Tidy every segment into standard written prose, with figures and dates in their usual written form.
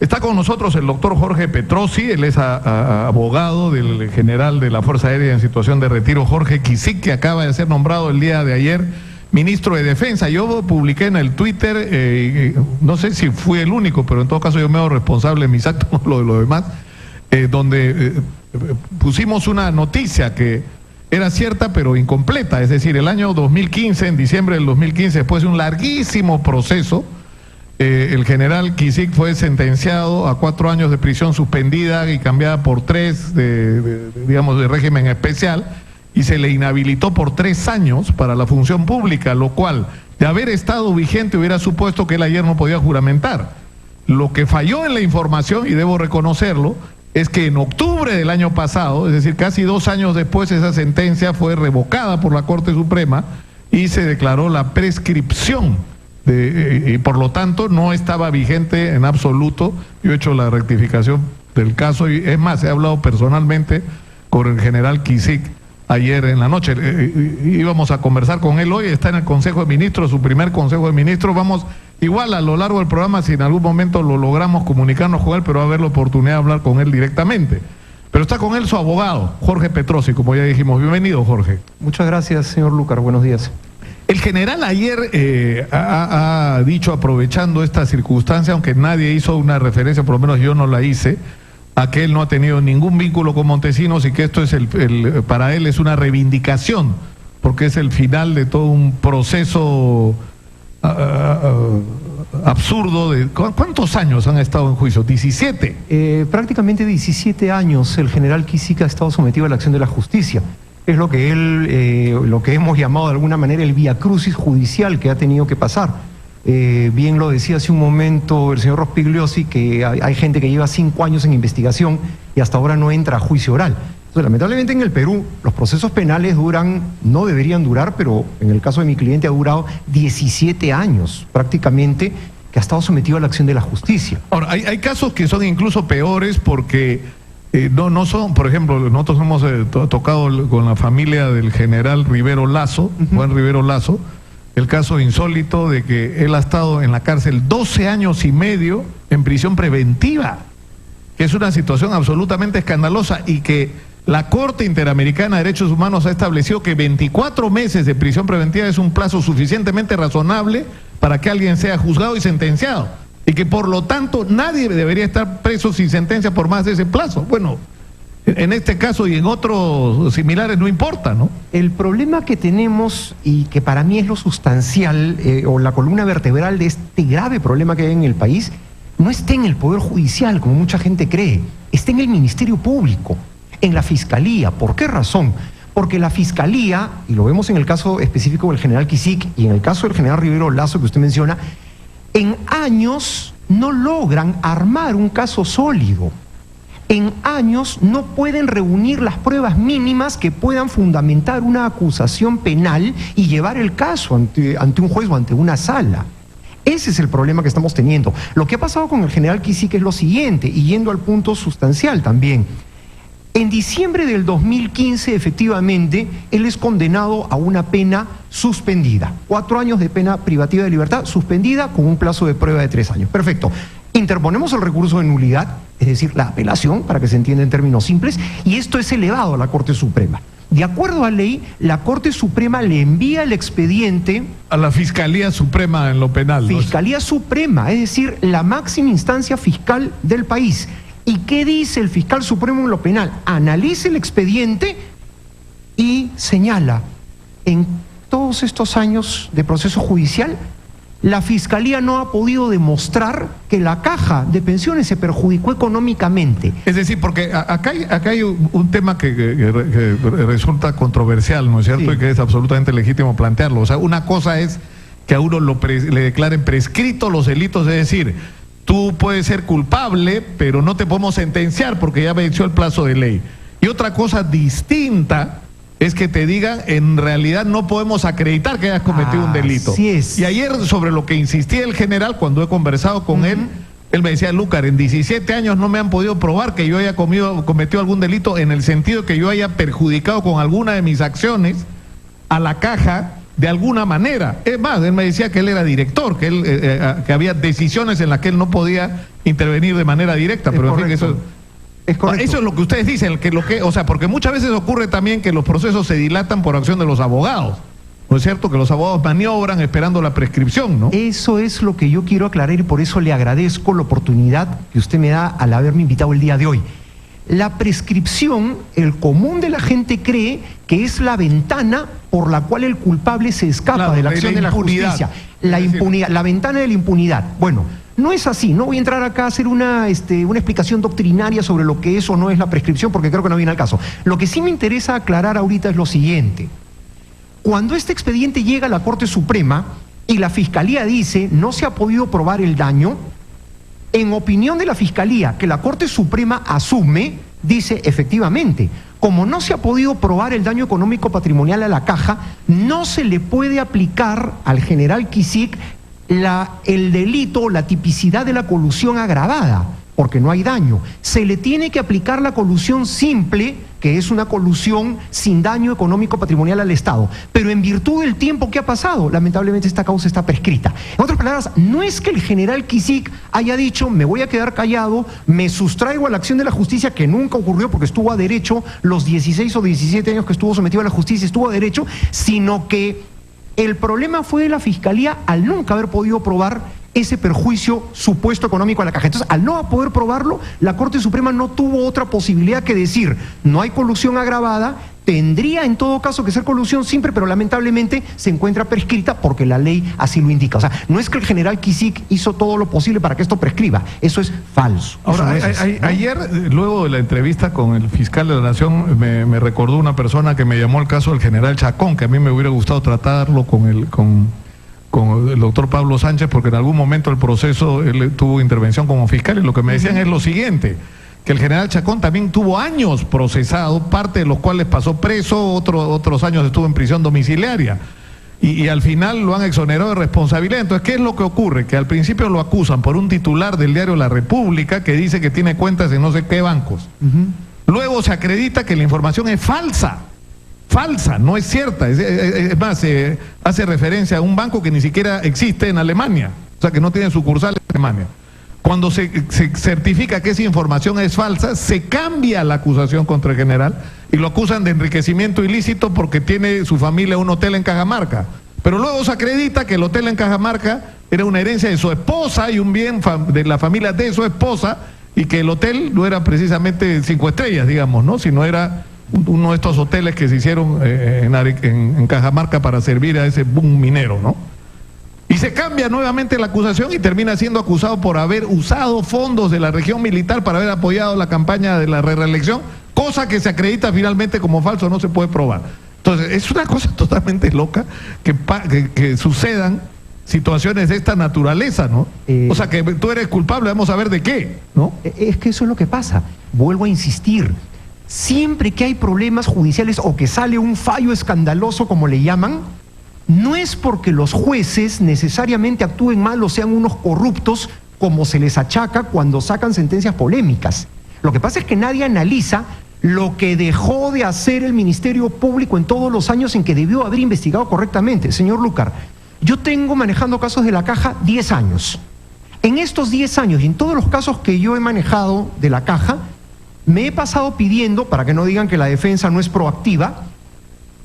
Está con nosotros el doctor Jorge Petrosi, él es abogado del general de la Fuerza Aérea en situación de retiro, Jorge Quisic, que acaba de ser nombrado el día de ayer ministro de Defensa. Yo publiqué en el Twitter, no sé si fui el único, pero en todo caso yo me hago responsable de mis actos, no lo de los demás, donde pusimos una noticia que era cierta pero incompleta. Es decir, el año 2015, en diciembre del 2015, después de un larguísimo proceso, el general Quisic fue sentenciado a 4 años de prisión suspendida y cambiada por 3 digamos, de régimen especial, y se le inhabilitó por 3 años para la función pública, lo cual, de haber estado vigente, hubiera supuesto que él ayer no podía juramentar. Lo que falló en la información, y debo reconocerlo, es que en octubre del año pasado, es decir, casi 2 años después, esa sentencia fue revocada por la Corte Suprema y se declaró la prescripción. Y por lo tanto no estaba vigente en absoluto. Yo he hecho la rectificación del caso y es más, he hablado personalmente con el general Quisic ayer en la noche. Íbamos a conversar con él hoy, está en el Consejo de Ministros, su primer Consejo de Ministros. Vamos igual a lo largo del programa, si en algún momento lo logramos comunicarnos con él, pero va a haber la oportunidad de hablar con él directamente. Pero está con él su abogado, Jorge Petrosi, como ya dijimos. Bienvenido, Jorge. Muchas gracias, señor Lucar. Buenos días. El general ayer ha dicho, aprovechando esta circunstancia, aunque nadie hizo una referencia, por lo menos yo no la hice, a que él no ha tenido ningún vínculo con Montesinos y que esto es para él es una reivindicación, porque es el final de todo un proceso absurdo de... ¿Cuántos años han estado en juicio? ¿17? Prácticamente 17 años el general Quisic ha estado sometido a la acción de la justicia. Es lo que lo que hemos llamado de alguna manera el viacrucis judicial que ha tenido que pasar. Bien lo decía hace un momento el señor Rospigliosi, que hay gente que lleva 5 años en investigación y hasta ahora no entra a juicio oral. Entonces, lamentablemente en el Perú los procesos penales no deberían durar, pero en el caso de mi cliente ha durado 17 años prácticamente, que ha estado sometido a la acción de la justicia. Ahora, hay casos que son incluso peores porque... no son, por ejemplo, nosotros hemos tocado con la familia del general Rivero Lazo, Juan Rivero Lazo, el caso insólito de que él ha estado en la cárcel 12 años y medio en prisión preventiva, que es una situación absolutamente escandalosa y que la Corte Interamericana de Derechos Humanos ha establecido que 24 meses de prisión preventiva es un plazo suficientemente razonable para que alguien sea juzgado y sentenciado. Y que por lo tanto nadie debería estar preso sin sentencia por más de ese plazo. Bueno, en este caso y en otros similares no importa, ¿no? El problema que tenemos, y que para mí es lo sustancial, o la columna vertebral de este grave problema que hay en el país, no está en el Poder Judicial, como mucha gente cree, está en el Ministerio Público, en la Fiscalía. ¿Por qué razón? Porque la Fiscalía, y lo vemos en el caso específico del general Quisic y en el caso del general Rivero Lazo que usted menciona, en años no logran armar un caso sólido. En años no pueden reunir las pruebas mínimas que puedan fundamentar una acusación penal y llevar el caso ante un juez o ante una sala. Ese es el problema que estamos teniendo. Lo que ha pasado con el general Quisic es lo siguiente, y yendo al punto sustancial también. En diciembre del 2015, efectivamente, él es condenado a una pena suspendida. 4 años de pena privativa de libertad suspendida con un plazo de prueba de 3 años. Perfecto. Interponemos el recurso de nulidad, es decir, la apelación, para que se entienda en términos simples, y esto es elevado a la Corte Suprema. De acuerdo a ley, la Corte Suprema le envía el expediente... a la Fiscalía Suprema en lo penal. Fiscalía Suprema, es decir, la máxima instancia fiscal del país. ¿Y qué dice el fiscal supremo en lo penal? Analiza el expediente y señala, en todos estos años de proceso judicial, la Fiscalía no ha podido demostrar que la caja de pensiones se perjudicó económicamente. Es decir, porque acá hay un tema que resulta controversial, ¿no es cierto? Sí. Y que es absolutamente legítimo plantearlo. O sea, una cosa es que a uno le declaren prescritos los delitos, es decir... Tú puedes ser culpable, pero no te podemos sentenciar porque ya venció el plazo de ley. Y otra cosa distinta es que te digan, en realidad no podemos acreditar que hayas cometido un delito. Así es. Y ayer, sobre lo que insistía el general, cuando he conversado con él me decía, Lucar, en 17 años no me han podido probar que yo haya cometido algún delito, en el sentido que yo haya perjudicado con alguna de mis acciones a la caja de alguna manera. Es más, él me decía que él era director, que él que había decisiones en las que él no podía intervenir de manera directa, pero en fin, eso es correcto. Eso es lo que ustedes dicen, o sea, porque muchas veces ocurre también que los procesos se dilatan por acción de los abogados. ¿No es cierto? Que los abogados maniobran esperando la prescripción, ¿no? Eso es lo que yo quiero aclarar y por eso le agradezco la oportunidad que usted me da al haberme invitado el día de hoy. La prescripción, el común de la gente cree que es la ventana por la cual el culpable se escapa de la acción de la justicia. La impunidad, la ventana de la impunidad. Bueno, no es así. No voy a entrar acá a hacer una explicación doctrinaria sobre lo que es o no es la prescripción, porque creo que no viene al caso. Lo que sí me interesa aclarar ahorita es lo siguiente. Cuando este expediente llega a la Corte Suprema y la Fiscalía dice no se ha podido probar el daño, en opinión de la Fiscalía, que la Corte Suprema asume, dice efectivamente, como no se ha podido probar el daño económico patrimonial a la caja, no se le puede aplicar al general Kicik el delito, la tipicidad de la colusión agravada, porque no hay daño. Se le tiene que aplicar la colusión simple, que es una colusión sin daño económico patrimonial al Estado. Pero en virtud del tiempo que ha pasado, lamentablemente esta causa está prescrita. En otras palabras, no es que el general Kicik haya dicho, me voy a quedar callado, me sustraigo a la acción de la justicia, que nunca ocurrió porque estuvo a derecho, los 16 o 17 años que estuvo sometido a la justicia estuvo a derecho, sino que el problema fue de la Fiscalía al nunca haber podido probar ese perjuicio supuesto económico a la caja. Entonces, al no poder probarlo, la Corte Suprema no tuvo otra posibilidad que decir, no hay colusión agravada, tendría en todo caso que ser colusión simple, pero lamentablemente se encuentra prescrita porque la ley así lo indica. O sea, no es que el general Kicik hizo todo lo posible para que esto prescriba, eso es falso. Ahora, no es así, ¿no? Ayer, luego de la entrevista con el fiscal de la Nación, me recordó una persona que me llamó el caso del general Chacón, que a mí me hubiera gustado tratarlo con el doctor Pablo Sánchez, porque en algún momento el proceso él tuvo intervención como fiscal, y lo que me decían es lo siguiente, que el general Chacón también tuvo años procesado, parte de los cuales pasó preso, otros años estuvo en prisión domiciliaria, y al final lo han exonerado de responsabilidad. Entonces, ¿qué es lo que ocurre? Que al principio lo acusan por un titular del diario La República que dice que tiene cuentas en no sé qué bancos. Luego se acredita que la información es falsa, no es cierta. Es más, hace referencia a un banco que ni siquiera existe en Alemania, o sea, que no tiene sucursal en Alemania. Cuando se certifica que esa información es falsa, se cambia la acusación contra el general y lo acusan de enriquecimiento ilícito porque tiene su familia un hotel en Cajamarca. Pero luego se acredita que el hotel en Cajamarca era una herencia de su esposa y un bien de la familia de su esposa, y que el hotel no era precisamente 5 estrellas, digamos, ¿no? Sino era uno de estos hoteles que se hicieron en Cajamarca para servir a ese boom minero, ¿no? Y se cambia nuevamente la acusación y termina siendo acusado por haber usado fondos de la región militar para haber apoyado la campaña de la reelección, cosa que se acredita finalmente como falso, no se puede probar. Entonces, es una cosa totalmente loca que sucedan situaciones de esta naturaleza, ¿no? O sea, que tú eres culpable, vamos a ver de qué, ¿no? Es que eso es lo que pasa. Vuelvo a insistir. Siempre que hay problemas judiciales o que sale un fallo escandaloso, como le llaman, no es porque los jueces necesariamente actúen mal o sean unos corruptos, como se les achaca cuando sacan sentencias polémicas. Lo que pasa es que nadie analiza lo que dejó de hacer el Ministerio Público en todos los años en que debió haber investigado correctamente. Señor Lucar, yo tengo manejando casos de la Caja 10 años. En estos 10 años y en todos los casos que yo he manejado de la Caja, me he pasado pidiendo, para que no digan que la defensa no es proactiva,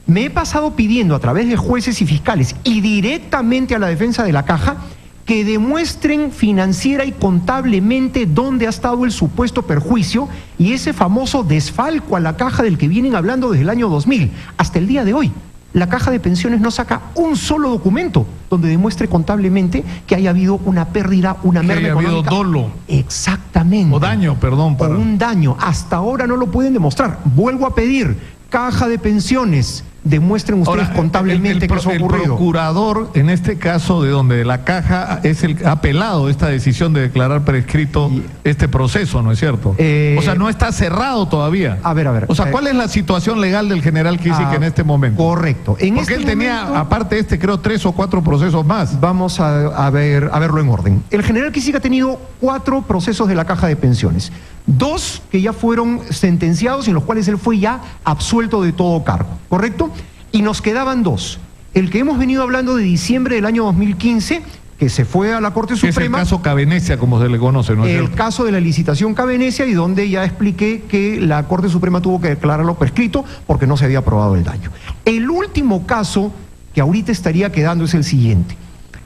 me he pasado pidiendo a través de jueces y fiscales y directamente a la defensa de la Caja que demuestren financiera y contablemente dónde ha estado el supuesto perjuicio y ese famoso desfalco a la Caja del que vienen hablando desde el año 2000 hasta el día de hoy. La Caja de Pensiones no saca un solo documento donde demuestre contablemente que haya habido una pérdida, una merma económica. Que haya habido dolo. Exactamente. O daño, perdón. O un daño. Hasta ahora no lo pueden demostrar. Vuelvo a pedir, Caja de Pensiones, demuestren ustedes ahora, contablemente que eso ha ocurrido. El procurador, en este caso de donde la Caja ha apelado esta decisión de declarar prescrito este proceso, ¿no es cierto? O sea, no está cerrado todavía. A ver. O sea, ¿cuál es la situación legal del general Kicik en este momento? Correcto. Porque él tenía, aparte de este, creo, 3 o 4 procesos más. Vamos a verlo en orden. El general Kicik ha tenido 4 procesos de la Caja de Pensiones. 2 que ya fueron sentenciados y en los cuales él fue ya absuelto de todo cargo, ¿correcto? Y nos quedaban 2. El que hemos venido hablando de diciembre del año 2015, que se fue a la Corte Suprema. Es el caso Cavenecia, como se le conoce, ¿no es cierto? El caso de la licitación Cavenecia, y donde ya expliqué que la Corte Suprema tuvo que declararlo prescrito porque no se había probado el daño. El último caso que ahorita estaría quedando es el siguiente.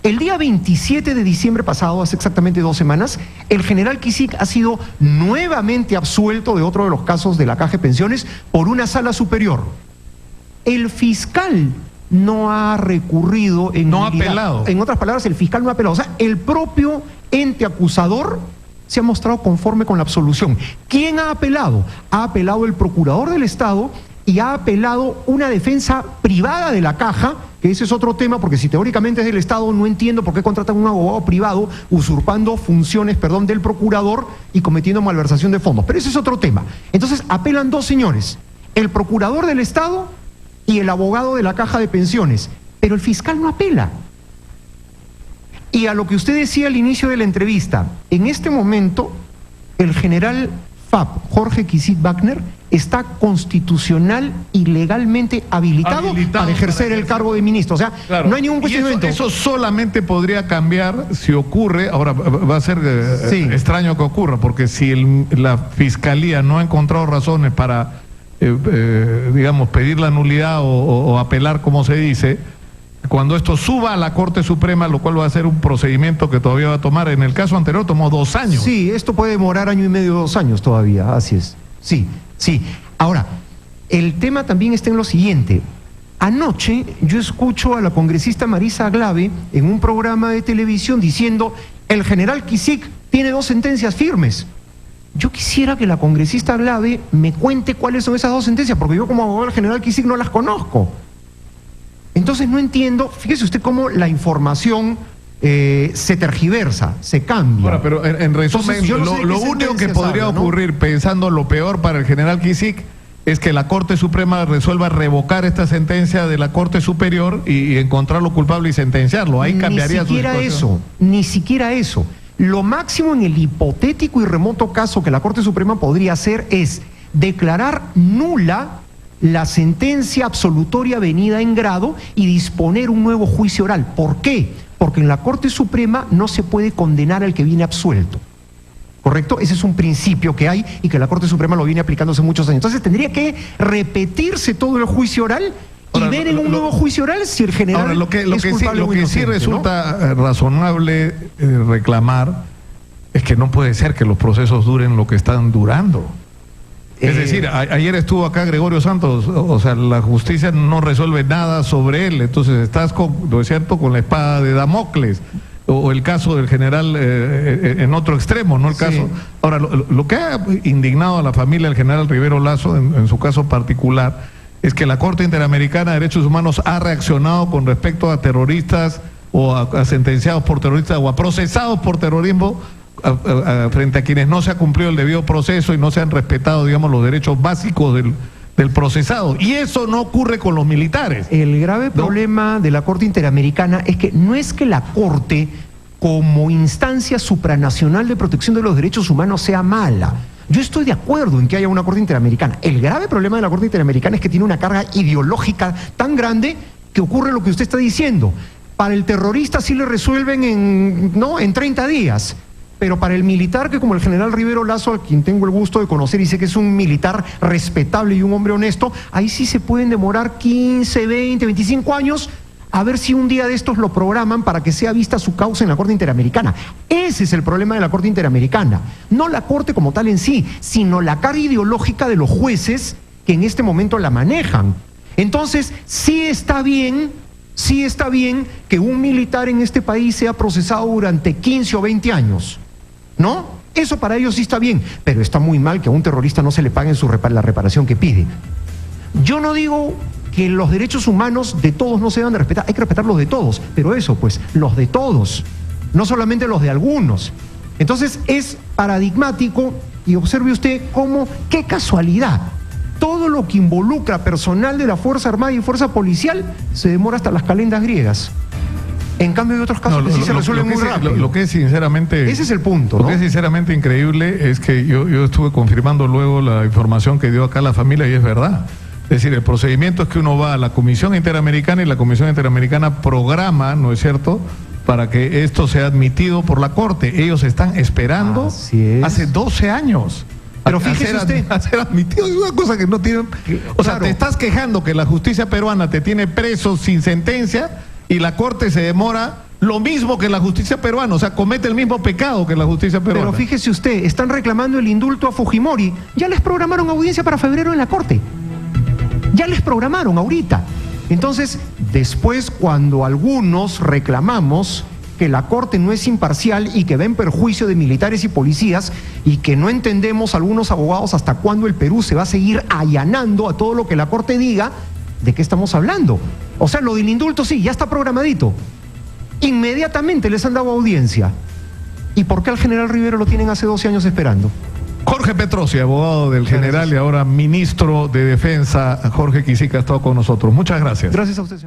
El día 27 de diciembre pasado, hace exactamente 2 semanas, el general Quisquia ha sido nuevamente absuelto de otro de los casos de la Caja de Pensiones por una sala superior. El fiscal no ha recurrido en... No ha apelado. En otras palabras, el fiscal no ha apelado. O sea, el propio ente acusador se ha mostrado conforme con la absolución. ¿Quién ha apelado? Ha apelado el procurador del Estado y ha apelado una defensa privada de la Caja, que ese es otro tema, porque si teóricamente es del Estado, no entiendo por qué contratan un abogado privado usurpando funciones, del procurador y cometiendo malversación de fondos. Pero ese es otro tema. Entonces, apelan 2 señores, el procurador del Estado y el abogado de la Caja de Pensiones, pero el fiscal no apela. Y a lo que usted decía al inicio de la entrevista, en este momento el general FAP, Jorge Quisquia Wagner, está constitucional y legalmente habilitado para ejercer el cargo de ministro. O sea, claro, no hay ningún cuestionamiento. Eso solamente podría cambiar si ocurre, ahora va a ser extraño que ocurra, porque si la Fiscalía no ha encontrado razones para digamos, pedir la nulidad o apelar, como se dice, cuando esto suba a la Corte Suprema, lo cual va a ser un procedimiento que todavía va a tomar, en el caso anterior tomó 2 años. Sí, esto puede demorar 1 año y medio, 2 años todavía, así es. Sí. Ahora, el tema también está en lo siguiente. Anoche yo escucho a la congresista Marisa Aglave en un programa de televisión diciendo: el general Quisquia tiene 2 sentencias firmes. Yo quisiera que la congresista Aglave me cuente cuáles son esas 2 sentencias, porque yo como abogado del general Quisquia no las conozco. Entonces no entiendo, fíjese usted cómo la información se tergiversa, se cambia. Ahora, pero en resumen, entonces, lo único que podría ocurrir, pensando lo peor para el general Quisquia, es que la Corte Suprema resuelva revocar esta sentencia de la Corte Superior y encontrarlo culpable y sentenciarlo. Ahí cambiaría su situación. Ni siquiera eso. Lo máximo en el hipotético y remoto caso que la Corte Suprema podría hacer es declarar nula la sentencia absolutoria venida en grado y disponer un nuevo juicio oral. ¿Por qué? Porque en la Corte Suprema no se puede condenar al que viene absuelto. ¿Correcto? Ese es un principio que hay y que la Corte Suprema lo viene aplicando hace muchos años. Entonces tendría que repetirse todo el juicio oral y ver en un nuevo juicio oral si el general ahora, lo que inocente, sí resulta razonable reclamar es que no puede ser que los procesos duren lo que están durando. Es decir, ayer estuvo acá Gregorio Santos, o sea, la justicia no resuelve nada sobre él, entonces estás, ¿no es cierto?, con la espada de Damocles, o el caso del general en otro extremo, ¿no? El caso. Sí. Ahora, lo que ha indignado a la familia del general Rivero Lazo, en su caso particular, es que la Corte Interamericana de Derechos Humanos ha reaccionado con respecto a terroristas o a sentenciados por terroristas o a procesados por terrorismo, frente a quienes no se ha cumplido el debido proceso y no se han respetado, digamos, los derechos básicos del procesado. Y eso no ocurre con los militares. El grave problema de la Corte Interamericana es que no es que la Corte, como instancia supranacional de protección de los derechos humanos, sea mala. Yo estoy de acuerdo en que haya una Corte Interamericana. El grave problema de la Corte Interamericana es que tiene una carga ideológica tan grande que ocurre lo que usted está diciendo. Para el terrorista sí le resuelven en 30 días. Pero para el militar, que como el general Rivero Lazo, a quien tengo el gusto de conocer y sé que es un militar respetable y un hombre honesto, ahí sí se pueden demorar 15, 20, 25 años a ver si un día de estos lo programan para que sea vista su causa en la Corte Interamericana. Ese es el problema de la Corte Interamericana. No la Corte como tal en sí, sino la carga ideológica de los jueces que en este momento la manejan. Entonces, sí está bien que un militar en este país sea procesado durante 15 o 20 años. ¿No? Eso para ellos sí está bien, pero está muy mal que a un terrorista no se le pague la reparación que pide. Yo no digo que los derechos humanos de todos no se deban de respetar, hay que respetar los de todos, pero eso, pues, los de todos, no solamente los de algunos. Entonces es paradigmático, y observe usted cómo, qué casualidad, todo lo que involucra personal de la Fuerza Armada y Fuerza Policial se demora hasta las calendas griegas. En cambio hay otros casos que sí se resuelven muy rápido. Lo que es sinceramente... Ese es el punto, ¿no? Lo que es sinceramente increíble es que yo estuve confirmando luego la información que dio acá la familia y es verdad. Es decir, el procedimiento es que uno va a la Comisión Interamericana y la Comisión Interamericana programa, ¿no es cierto?, para que esto sea admitido por la Corte. Ellos están esperando hace 12 años. Pero fíjese usted, a ser admitido es una cosa que no tiene... O sea, te estás quejando que la justicia peruana te tiene preso sin sentencia y la Corte se demora lo mismo que la justicia peruana, o sea, comete el mismo pecado que la justicia peruana. Pero fíjese usted, están reclamando el indulto a Fujimori. Ya les programaron audiencia para febrero en la Corte. Ya les programaron ahorita. Entonces, después, cuando algunos reclamamos que la Corte no es imparcial y que va en perjuicio de militares y policías y que no entendemos algunos abogados hasta cuándo el Perú se va a seguir allanando a todo lo que la Corte diga, ¿de qué estamos hablando? O sea, lo del indulto sí, ya está programadito. Inmediatamente les han dado audiencia. ¿Y por qué al general Rivero lo tienen hace 12 años esperando? Jorge Petrossi, abogado del general y ahora ministro de Defensa, Jorge Quisica, ha estado con nosotros. Muchas gracias. Gracias a usted, señor.